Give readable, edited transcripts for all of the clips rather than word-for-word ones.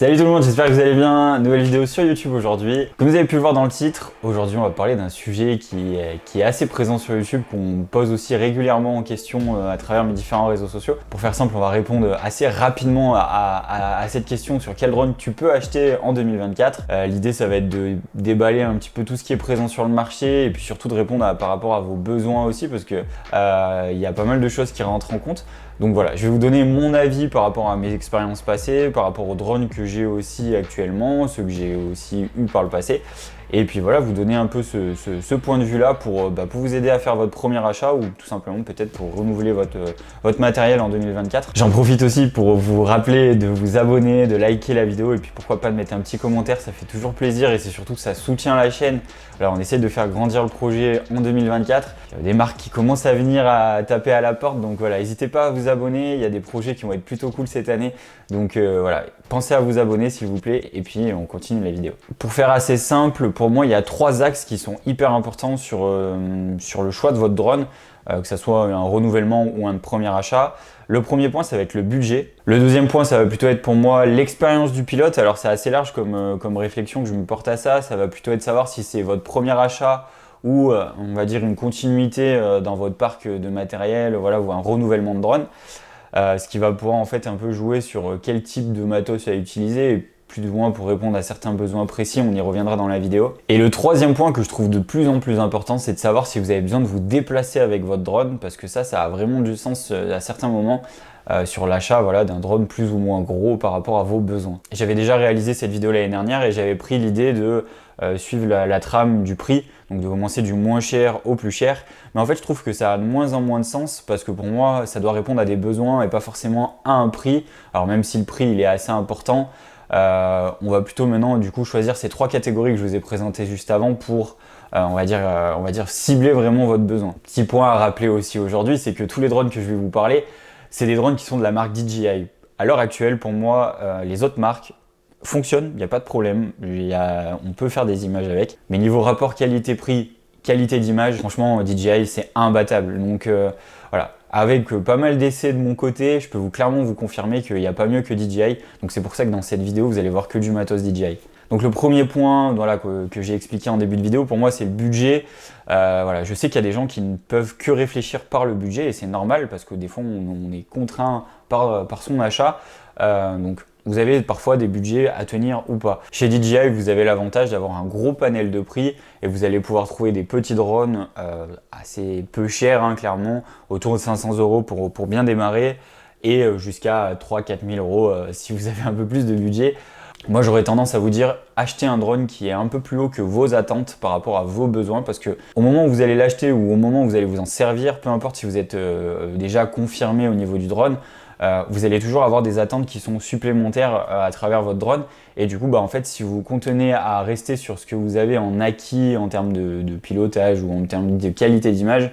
Salut tout le monde, j'espère que vous allez bien. Nouvelle vidéo sur YouTube aujourd'hui. Comme vous avez pu le voir dans le titre, aujourd'hui on va parler d'un sujet qui est assez présent sur YouTube, qu'on pose aussi régulièrement en question à travers mes différents réseaux sociaux. Pour faire simple, on va répondre assez rapidement à cette question sur quel drone tu peux acheter en 2024. L'idée ça va être de déballer un petit peu tout ce qui est présent sur le marché et puis surtout de répondre par rapport à vos besoins aussi parce que il y a pas mal de choses qui rentrent en compte. Donc voilà, je vais vous donner mon avis par rapport à mes expériences passées, par rapport aux drones que j'ai aussi actuellement, ceux que j'ai aussi eu par le passé. Et puis voilà, vous donner un peu ce point de vue-là pour vous aider à faire votre premier achat ou tout simplement peut-être pour renouveler votre matériel en 2024. J'en profite aussi pour vous rappeler de vous abonner, de liker la vidéo et puis pourquoi pas de mettre un petit commentaire, ça fait toujours plaisir et c'est surtout que ça soutient la chaîne. Alors on essaie de faire grandir le projet en 2024. Il y a des marques qui commencent à venir à taper à la porte, donc voilà, n'hésitez pas à vous abonner. Il y a des projets qui vont être plutôt cool cette année, donc voilà, pensez à vous abonner s'il vous plaît et puis on continue la vidéo. Pour faire assez simple, pour moi il y a trois axes qui sont hyper importants sur le choix de votre drone, que ce soit un renouvellement ou un premier achat. Le premier point, ça va être le budget. Le deuxième point, ça va plutôt être pour moi l'expérience du pilote. Alors c'est assez large comme réflexion que je me porte à ça. Ça va plutôt être savoir si c'est votre premier achat ou on va dire une continuité dans votre parc de matériel, voilà, ou un renouvellement de drone. Ce qui va pouvoir en fait un peu jouer sur quel type de matos à utiliser. Et plus ou moins pour répondre à certains besoins précis, on y reviendra dans la vidéo. Et le troisième point que je trouve de plus en plus important, c'est de savoir si vous avez besoin de vous déplacer avec votre drone, parce que ça a vraiment du sens à certains moments sur l'achat voilà, d'un drone plus ou moins gros par rapport à vos besoins. J'avais déjà réalisé cette vidéo l'année dernière et j'avais pris l'idée de suivre la trame du prix, donc de commencer du moins cher au plus cher. Mais en fait, je trouve que ça a de moins en moins de sens parce que pour moi, ça doit répondre à des besoins et pas forcément à un prix. Alors même si le prix il est assez important, on va plutôt maintenant du coup choisir ces trois catégories que je vous ai présentées juste avant pour on va dire cibler vraiment votre besoin. Petit point à rappeler aussi aujourd'hui, c'est que tous les drones que je vais vous parler, c'est des drones qui sont de la marque DJI. À l'heure actuelle, pour moi, les autres marques fonctionnent, il n'y a pas de problème, on peut faire des images avec, mais niveau rapport qualité-prix, qualité d'image, franchement DJI c'est imbattable. Donc voilà, avec pas mal d'essais de mon côté, je peux clairement vous confirmer qu'il n'y a pas mieux que DJI. Donc c'est pour ça que dans cette vidéo, vous allez voir que du matos DJI. Donc le premier point voilà, que j'ai expliqué en début de vidéo, pour moi c'est le budget. Voilà, je sais qu'il y a des gens qui ne peuvent que réfléchir par le budget et c'est normal parce que des fois on est contraint par son achat. Donc vous avez parfois des budgets à tenir ou pas. Chez DJI, vous avez l'avantage d'avoir un gros panel de prix et vous allez pouvoir trouver des petits drones assez peu chers, hein, clairement, autour de 500 € pour bien démarrer et jusqu'à 3-4 000 € si vous avez un peu plus de budget. Moi, j'aurais tendance à vous dire, achetez un drone qui est un peu plus haut que vos attentes par rapport à vos besoins parce que au moment où vous allez l'acheter ou au moment où vous allez vous en servir, peu importe si vous êtes déjà confirmé au niveau du drone, vous allez toujours avoir des attentes qui sont supplémentaires à travers votre drone et du coup en fait si vous continuez à rester sur ce que vous avez en acquis en termes de pilotage ou en termes de qualité d'image,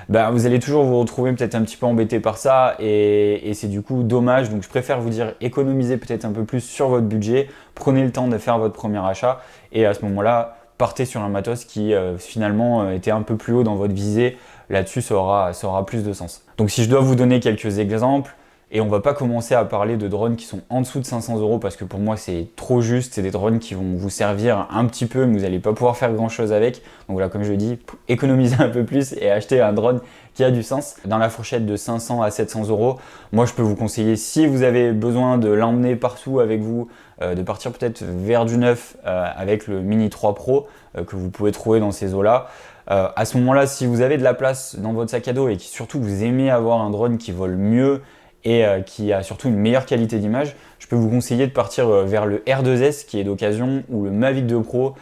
vous allez toujours vous retrouver peut-être un petit peu embêté par ça et c'est du coup dommage. Donc je préfère vous dire économisez peut-être un peu plus sur votre budget, prenez le temps de faire votre premier achat et à ce moment-là partez sur un matos qui finalement était un peu plus haut dans votre visée. Là-dessus ça aura plus de sens. Donc si je dois vous donner quelques exemples, et on va pas commencer à parler de drones qui sont en dessous de 500 € parce que pour moi c'est trop juste, c'est des drones qui vont vous servir un petit peu mais vous n'allez pas pouvoir faire grand chose avec. Donc voilà, comme je le dis, économisez un peu plus et achetez un drone qui a du sens. Dans la fourchette de 500 à 700 €, moi je peux vous conseiller, si vous avez besoin de l'emmener partout avec vous, de partir peut-être vers du neuf avec le Mini 3 Pro que vous pouvez trouver dans ces eaux-là. À ce moment-là, si vous avez de la place dans votre sac à dos et que surtout vous aimez avoir un drone qui vole mieux et qui a surtout une meilleure qualité d'image, je peux vous conseiller de partir vers le R2S qui est d'occasion ou le Mavic 2 Pro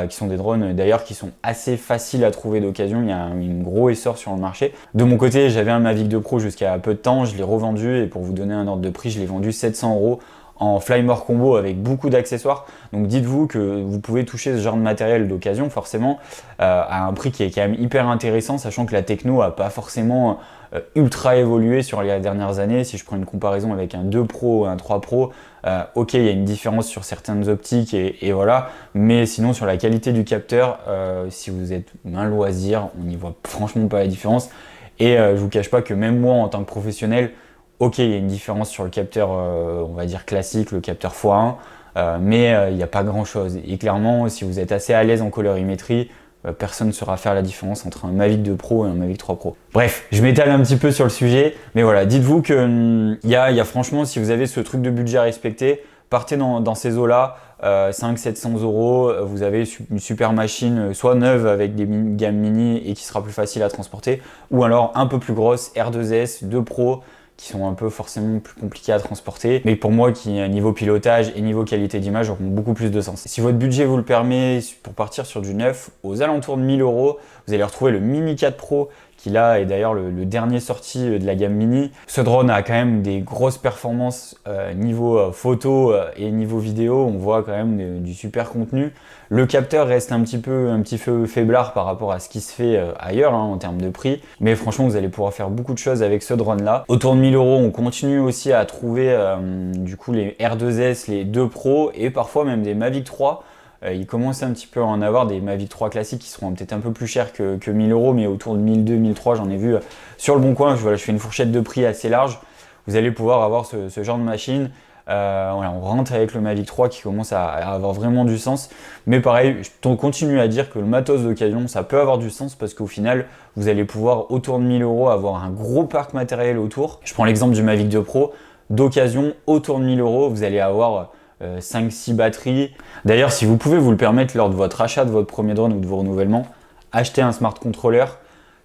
qui sont des drones d'ailleurs qui sont assez faciles à trouver d'occasion. Il y a un gros essor sur le marché. De mon côté, j'avais un Mavic 2 Pro jusqu'à peu de temps, je l'ai revendu et pour vous donner un ordre de prix, je l'ai vendu 700 € en Flymore combo avec beaucoup d'accessoires. Donc dites-vous que vous pouvez toucher ce genre de matériel d'occasion forcément à un prix qui est quand même hyper intéressant, sachant que la techno a pas forcément ultra évolué sur les dernières années. Si je prends une comparaison avec un 2 Pro ou un 3 Pro, ok, il y a une différence sur certaines optiques et voilà, mais sinon sur la qualité du capteur, si vous êtes un loisir, on n'y voit franchement pas la différence. Et je vous cache pas que même moi en tant que professionnel, ok, il y a une différence sur le capteur, on va dire classique, le capteur x1. mais il n'y a pas grand chose. Et clairement, si vous êtes assez à l'aise en colorimétrie, personne ne saura faire la différence entre un Mavic 2 Pro et un Mavic 3 Pro. Bref, je m'étale un petit peu sur le sujet, mais voilà, dites-vous que il y a franchement, si vous avez ce truc de budget à respecter, partez dans ces eaux-là, 500-700 euros, vous avez une super machine, soit neuve avec des gammes mini et qui sera plus facile à transporter, ou alors un peu plus grosse, R2S, 2 Pro, qui sont un peu forcément plus compliqués à transporter, mais pour moi qui niveau pilotage et niveau qualité d'image auront beaucoup plus de sens. Si votre budget vous le permet pour partir sur du neuf, aux alentours de 1000 euros, vous allez retrouver le Mini 4 Pro qui là est d'ailleurs le dernier sorti de la gamme Mini. Ce drone a quand même des grosses performances niveau photo et niveau vidéo, on voit quand même du super contenu. Le capteur reste un petit peu faiblard par rapport à ce qui se fait ailleurs en termes de prix, mais franchement vous allez pouvoir faire beaucoup de choses avec ce drone là. Autour de 1000 euros, on continue aussi à trouver du coup les R2S, les 2 Pro et parfois même des Mavic 3. Il commence un petit peu à en avoir des Mavic 3 classiques qui seront peut-être un peu plus chers que 1000 euros, mais autour de 1200, 1300, j'en ai vu sur le bon coin. Voilà, je fais une fourchette de prix assez large. Vous allez pouvoir avoir ce genre de machine. Voilà, on rentre avec le Mavic 3 qui commence à avoir vraiment du sens. Mais pareil, on continue à dire que le matos d'occasion, ça peut avoir du sens parce qu'au final, vous allez pouvoir autour de 1000 euros avoir un gros parc matériel autour. Je prends l'exemple du Mavic 2 Pro. D'occasion, autour de 1000 euros, vous allez avoir 5-6 batteries. D'ailleurs, si vous pouvez vous le permettre lors de votre achat de votre premier drone ou de vos renouvellements, achetez un smart controller.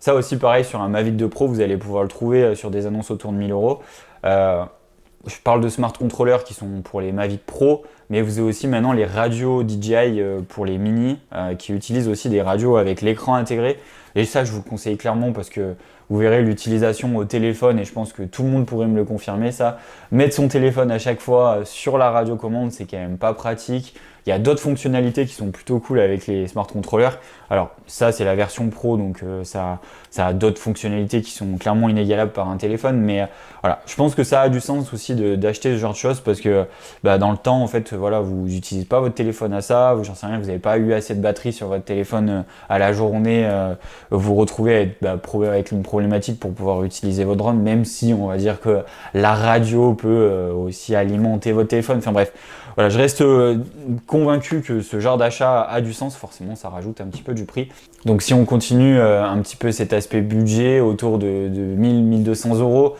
Ça aussi, pareil, sur un Mavic 2 Pro, vous allez pouvoir le trouver sur des annonces autour de 1000 euros. Je parle de smart controllers qui sont pour les Mavic Pro, mais vous avez aussi maintenant les radios DJI pour les mini qui utilisent aussi des radios avec l'écran intégré. Et ça, je vous le conseille clairement parce que vous verrez l'utilisation au téléphone et je pense que tout le monde pourrait me le confirmer ça. Mettre son téléphone à chaque fois sur la radiocommande, c'est quand même pas pratique. Il y a d'autres fonctionnalités qui sont plutôt cool avec les smart controllers. Alors ça, c'est la version pro, donc ça a d'autres fonctionnalités qui sont clairement inégalables par un téléphone. Mais voilà, je pense que ça a du sens aussi d'acheter ce genre de choses parce que dans le temps, en fait, voilà, vous n'utilisez pas votre téléphone à ça, j'en sais rien, vous n'avez pas eu assez de batterie sur votre téléphone à la journée, vous vous retrouvez avec une problématique pour pouvoir utiliser votre drone, même si on va dire que la radio peut aussi alimenter votre téléphone. Enfin bref, voilà, je reste convaincu que ce genre d'achat a du sens. Forcément, ça rajoute un petit peu du prix. Donc si on continue un petit peu cet aspect budget autour de 1000-1200 euros,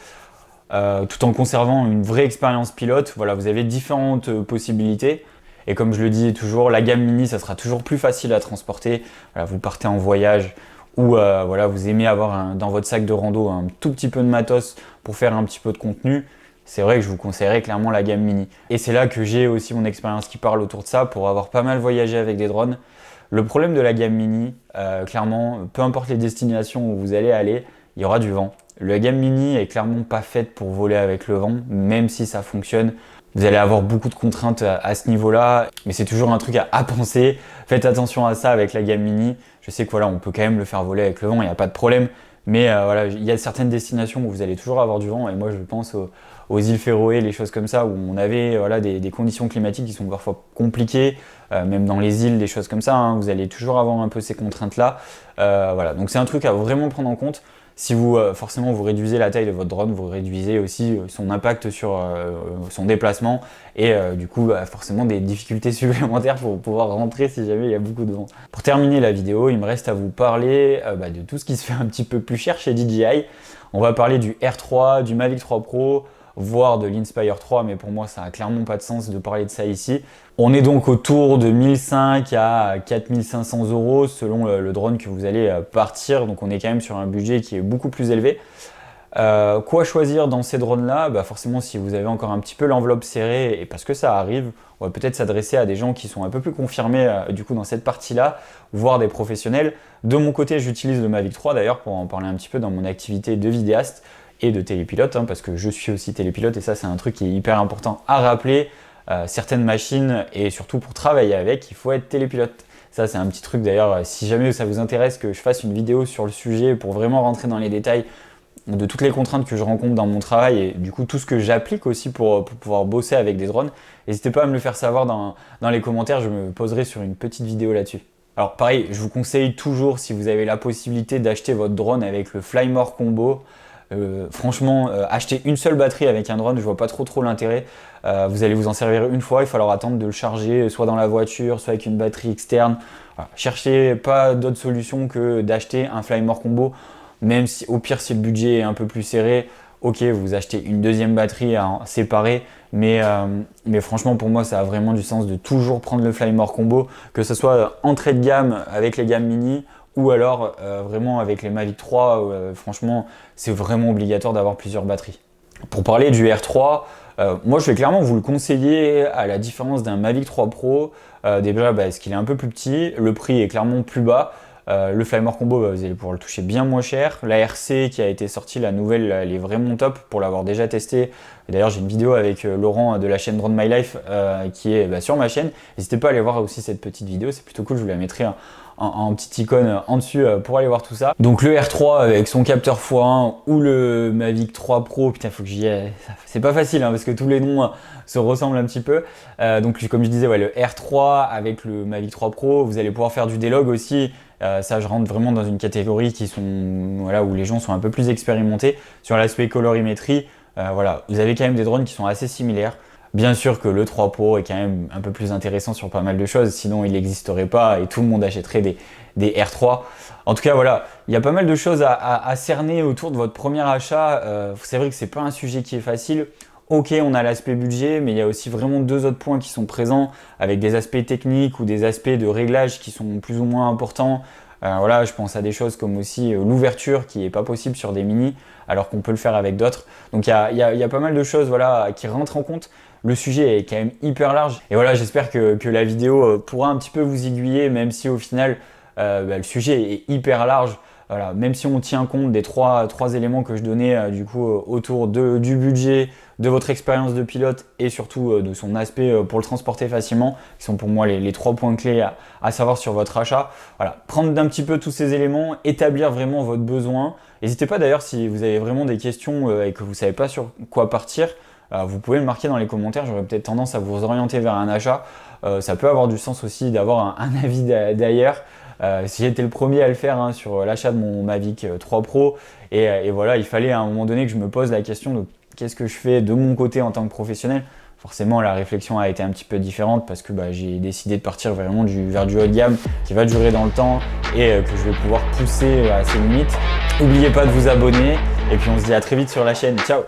tout en conservant une vraie expérience pilote, voilà, vous avez différentes possibilités. Et comme je le dis toujours, la gamme mini, ça sera toujours plus facile à transporter. Voilà, vous partez en voyage ou voilà, vous aimez avoir dans votre sac de rando un tout petit peu de matos pour faire un petit peu de contenu. C'est vrai que je vous conseillerais clairement la gamme mini. Et c'est là que j'ai aussi mon expérience qui parle autour de ça pour avoir pas mal voyagé avec des drones. Le problème de la gamme mini, clairement, peu importe les destinations où vous allez aller, il y aura du vent. La gamme mini est clairement pas faite pour voler avec le vent, même si ça fonctionne. Vous allez avoir beaucoup de contraintes à ce niveau-là, mais c'est toujours un truc à penser. Faites attention à ça avec la gamme mini. Je sais que voilà, on peut quand même le faire voler avec le vent, il n'y a pas de problème. Mais voilà, il y a certaines destinations où vous allez toujours avoir du vent. Et moi, je pense aux îles Féroé, les choses comme ça, où on avait voilà, des conditions climatiques qui sont parfois compliquées. Même dans les îles, des choses comme ça, vous allez toujours avoir un peu ces contraintes-là. Voilà, donc c'est un truc à vraiment prendre en compte. Si vous forcément vous réduisez la taille de votre drone, vous réduisez aussi son impact sur son déplacement et du coup forcément des difficultés supplémentaires pour pouvoir rentrer si jamais il y a beaucoup de vent. Pour terminer la vidéo, il me reste à vous parler de tout ce qui se fait un petit peu plus cher chez DJI. On va parler du R3, du Mavic 3 Pro, voire de l'Inspire 3, mais pour moi ça n'a clairement pas de sens de parler de ça ici. On est donc autour de 1500 à 4500 euros selon le drone que vous allez partir, donc on est quand même sur un budget qui est beaucoup plus élevé. Quoi choisir dans ces drones-là? Forcément, si vous avez encore un petit peu l'enveloppe serrée, et parce que ça arrive, on va peut-être s'adresser à des gens qui sont un peu plus confirmés du coup dans cette partie-là, voire des professionnels. De mon côté, j'utilise le Mavic 3 d'ailleurs pour en parler un petit peu dans mon activité de vidéaste et de télépilote, parce que je suis aussi télépilote et ça c'est un truc qui est hyper important à rappeler. Certaines machines et surtout pour travailler avec, il faut être télépilote. Ça c'est un petit truc d'ailleurs, si jamais ça vous intéresse que je fasse une vidéo sur le sujet pour vraiment rentrer dans les détails de toutes les contraintes que je rencontre dans mon travail et du coup tout ce que j'applique aussi pour pouvoir bosser avec des drones, n'hésitez pas à me le faire savoir dans les commentaires, je me poserai sur une petite vidéo là-dessus. Alors pareil, je vous conseille toujours si vous avez la possibilité d'acheter votre drone avec le Flymore Combo. Franchement, acheter une seule batterie avec un drone, je vois pas trop l'intérêt. Vous allez vous en servir une fois, il va falloir attendre de le charger soit dans la voiture, soit avec une batterie externe. Voilà. Cherchez pas d'autre solution que d'acheter un Flymore Combo, même si au pire si le budget est un peu plus serré, ok, vous achetez une deuxième batterie à séparer, mais franchement pour moi ça a vraiment du sens de toujours prendre le Flymore Combo, que ce soit entrée de gamme avec les gammes mini ou alors vraiment avec les Mavic 3, franchement c'est vraiment obligatoire d'avoir plusieurs batteries. Pour parler du R3, moi je vais clairement vous le conseiller à la différence d'un Mavic 3 Pro, déjà parce qu'il est un peu plus petit, le prix est clairement plus bas. Le Flymore Combo, vous allez pouvoir le toucher bien moins cher. La RC qui a été sortie, la nouvelle, elle est vraiment top pour l'avoir déjà testé. D'ailleurs, j'ai une vidéo avec Laurent de la chaîne Drone My Life qui est sur ma chaîne. N'hésitez pas à aller voir aussi cette petite vidéo, c'est plutôt cool. Je vous la mettrai en petite icône en dessus pour aller voir tout ça. Donc le R3 avec son capteur x1 ou le Mavic 3 Pro, putain, faut que j'y aille. C'est pas facile hein, parce que tous les noms se ressemblent un petit peu. Donc comme je disais, ouais, le R3 avec le Mavic 3 Pro, vous allez pouvoir faire du D-Log aussi. Ça, je rentre vraiment dans une catégorie qui sont, voilà, où les gens sont un peu plus expérimentés sur l'aspect colorimétrie. Voilà, vous avez quand même des drones qui sont assez similaires. Bien sûr que le 3 Pro est quand même un peu plus intéressant sur pas mal de choses, sinon il n'existerait pas et tout le monde achèterait des R3. En tout cas, voilà, il y a pas mal de choses à cerner autour de votre premier achat. C'est vrai que c'est pas un sujet qui est facile. Ok, on a l'aspect budget, mais il y a aussi vraiment deux autres points qui sont présents avec des aspects techniques ou des aspects de réglage qui sont plus ou moins importants. Voilà, je pense à des choses comme aussi l'ouverture qui n'est pas possible sur des mini, alors qu'on peut le faire avec d'autres. Donc il y a pas mal de choses voilà, qui rentrent en compte. Le sujet est quand même hyper large. Et voilà, j'espère que la vidéo pourra un petit peu vous aiguiller, même si au final, le sujet est hyper large. Voilà, même si on tient compte des trois éléments que je donnais du coup autour du budget, de votre expérience de pilote et surtout de son aspect pour le transporter facilement, qui sont pour moi les 3 points clés à savoir sur votre achat. Voilà, prendre d'un petit peu tous ces éléments, établir vraiment votre besoin. N'hésitez pas d'ailleurs si vous avez vraiment des questions et que vous ne savez pas sur quoi partir, vous pouvez le marquer dans les commentaires, j'aurais peut-être tendance à vous orienter vers un achat. Ça peut avoir du sens aussi d'avoir un avis d'ailleurs. Si j'étais le premier à le faire hein, sur l'achat de mon Mavic 3 Pro et voilà, il fallait à un moment donné que je me pose la question de qu'est-ce que je fais de mon côté en tant que professionnel. Forcément la réflexion a été un petit peu différente parce que j'ai décidé de partir vraiment vers du haut de gamme qui va durer dans le temps et que je vais pouvoir pousser à ses limites. N'oubliez pas de vous abonner et puis on se dit à très vite sur la chaîne. Ciao!